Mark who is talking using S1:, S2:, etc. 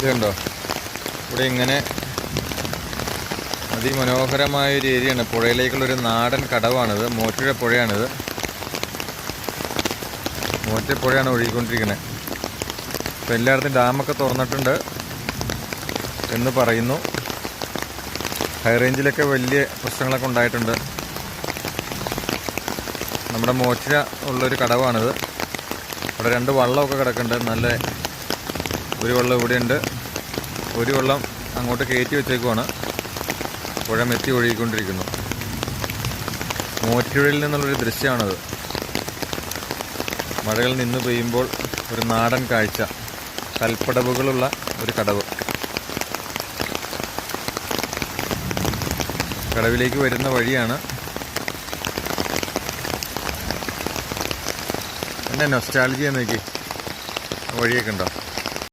S1: ഇതുണ്ടോ, ഇവിടെ ഇങ്ങനെ അതിമനോഹരമായൊരു ഏരിയയാണ്. പുഴയിലേക്കുള്ളൊരു നാടൻ കടവാണിത്. മൂവാറ്റുപുഴ പുഴയാണിത്. മൂവാറ്റുപുഴ പുഴയാണ് ഒഴുകിക്കൊണ്ടിരിക്കുന്നത്. ഇപ്പം എല്ലായിടത്തും ഡാമൊക്കെ തുറന്നിട്ടുണ്ട് എന്ന് പറയുന്നു. ഹൈ റേഞ്ചിലൊക്കെ വലിയ പ്രശ്നങ്ങളൊക്കെ ഉണ്ടായിട്ടുണ്ട്. നമ്മുടെ മൂവാറ്റുപുഴ ഉള്ളൊരു കടവാണിത്. ഇവിടെ 2 വള്ളമൊക്കെ കിടക്കുന്നുണ്ട്. നല്ല ഒരു വെള്ളം ഇവിടെയുണ്ട്, ഒരു വെള്ളം അങ്ങോട്ട് കയറ്റി വെച്ചേക്കുവാണ്. പുഴ മെത്തി ഒഴുകിക്കൊണ്ടിരിക്കുന്നു. മൂവാറ്റുപുഴയിൽ നിന്നുള്ളൊരു ദൃശ്യമാണത്. മഴകൾ നിന്ന് പെയ്യുമ്പോൾ ഒരു നാടൻ കാഴ്ച. കൽപ്പടവുകളുള്ള ഒരു കടവ്. കടവിലേക്ക് വരുന്ന വഴിയാണ്. എൻ്റെ നൊസ്റ്റാൾജിയ നോക്കി, വഴിയൊക്കെ ഉണ്ടോ?